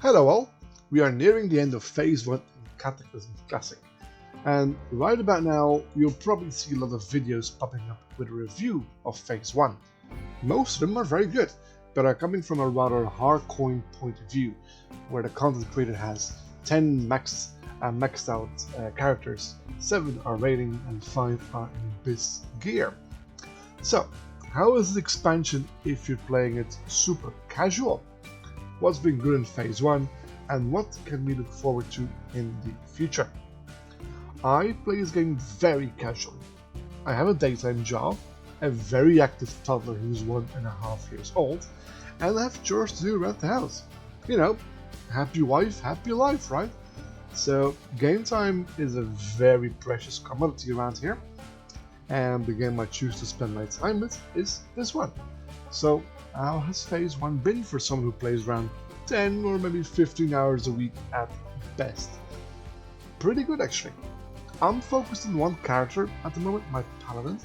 Hello all, we are nearing the end of Phase 1 in Cataclysm Classic, and right about now you'll probably see a lot of videos popping up with a review of Phase 1. Most of them are very good, but are coming from a rather hardcore point of view, where the content creator has 10 maxed out characters, 7 are rating and 5 are in bis gear. So, how is the expansion if you're playing it super casual? What's been good in Phase 1, and what can we look forward to in the future? I play this game very casually. I have a daytime job, a very active toddler who's 1.5 years old, and I have chores to do around the house. You know, happy wife, happy life, right? So game time is a very precious commodity around here, and the game I choose to spend my time with is this one. So how has Phase 1 been for someone who plays around 10 or maybe 15 hours a week at best? Pretty good actually. I'm focused on one character at the moment, my paladin,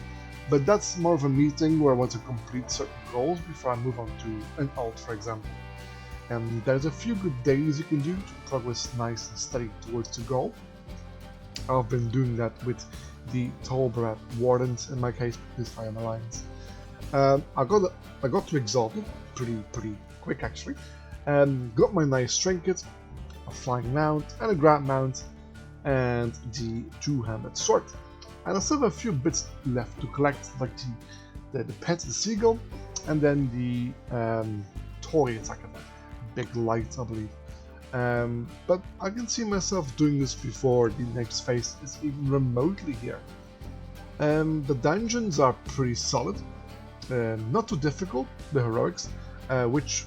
but that's more of a me thing where I want to complete certain goals before I move on to an alt, for example. And there's a few good days you can do to progress nice and steady towards the goal. I've been doing that with the Tolbarat Wardens in my case, because I am Alliance. I got to Exalted pretty quick actually. Got my nice trinket, a flying mount, and a grab mount, and the two-handed sword. And I still have a few bits left to collect, like the pet, the seagull, and then the toy attacker, big light, I believe. But I can see myself doing this before the next phase is even remotely here. The dungeons are pretty solid. Not too difficult, the heroics, which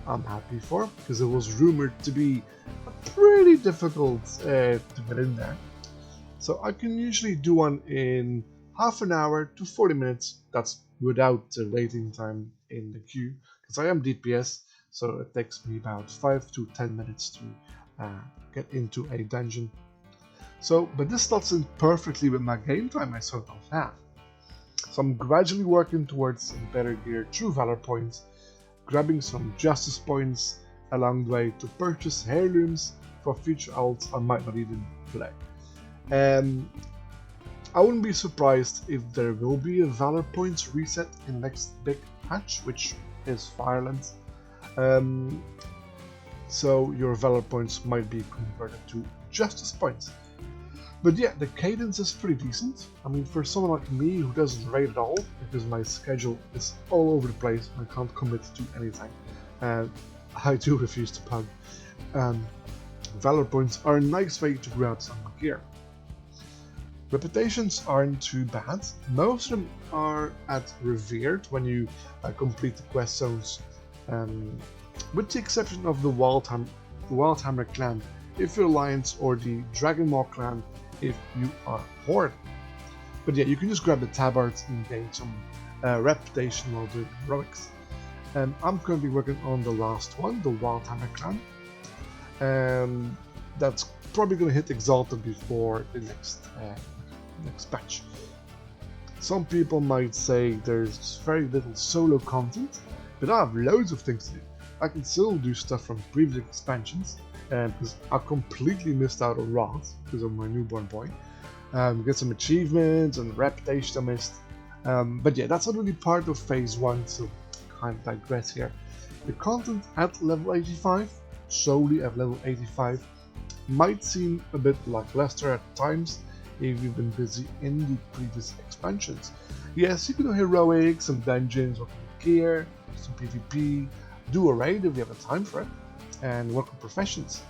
I'm happy for, because it was rumored to be pretty difficult to get in there. So I can usually do one in half an hour to 40 minutes, that's without the waiting time in the queue, because I am DPS, so it takes me about 5 to 10 minutes to get into a dungeon. So, but this slots in perfectly with my game time I sort of have. So I'm gradually working towards better gear through Valor points, grabbing some Justice points along the way to purchase heirlooms for future alts I might not even play. I wouldn't be surprised if there will be a Valor points reset in the next big patch, which is Firelands. So your Valor points might be converted to Justice points. But yeah, the cadence is pretty decent. I mean, for someone like me who doesn't raid at all, because my schedule is all over the place, I can't commit to anything, and I do refuse to pug. Valor points are a nice way to grow out some gear. Reputations aren't too bad. Most of them are at Revered when you complete the quest zones, with the exception of the Wildhammer clan if you're Alliance, or the Dragonmaw clan if you are Horde. But yeah, you can just grab the tabards and gain some reputation while doing heroics. I'm currently working on the last one, the Wildhammer clan. That's probably going to hit Exalted before the next patch. Some people might say there's very little solo content, but I have loads of things to do. I can still do stuff from previous expansions, because I completely missed out on Rod because of my newborn boy. Get some achievements and reputation I missed. But yeah, that's not really part of Phase 1, so kind of digress here. The content at level 85, solely at level 85, might seem a bit lackluster at times if you've been busy in the previous expansions. Yes, you can do heroics, some dungeons, work on gear, some PvP, do a raid if you have the time for it, and work on professions.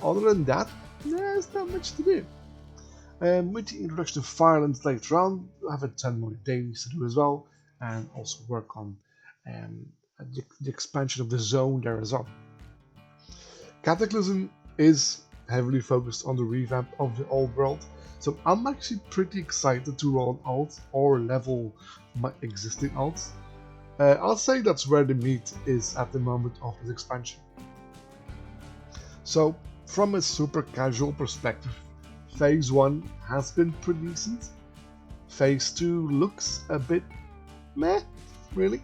Other than that, there's not much to do. With the introduction of Firelands later on, we'll have 10 more dailies to do as well, and also work on the expansion of the zone there as well. Cataclysm is heavily focused on the revamp of the old world, so I'm actually pretty excited to roll an alt or level my existing alts. I'll say that's where the meat is at the moment of this expansion. So, from a super casual perspective, Phase 1 has been pretty decent. Phase 2 looks a bit meh, really.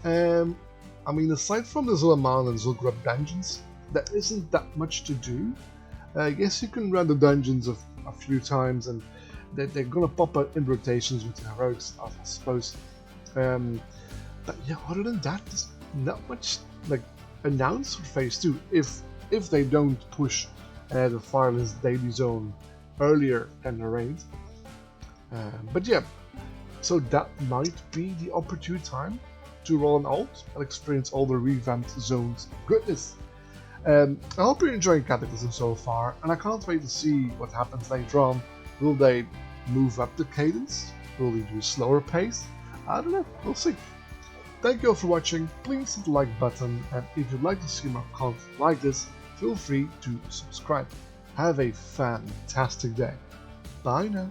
I mean, aside from the Zul'Aman and Zul'Grub dungeons, there isn't that much to do. Yes, you can run the dungeons a few times, and they're gonna pop out in rotations with the heroics, I suppose. But yeah, other than that, there's not much like announced for Phase 2 if they don't push the Fireless Daily Zone earlier than the raid. But yeah, so that might be the opportune time to roll an alt and experience all the revamped zones goodness. I hope you're enjoying Cataclysm so far, and I can't wait to see what happens later on. Will they move up the cadence? Will they do a slower pace? I don't know, we'll see. Thank you all for watching, please hit the like button, and if you'd like to see more content like this, feel free to subscribe. Have a fantastic day. Bye now.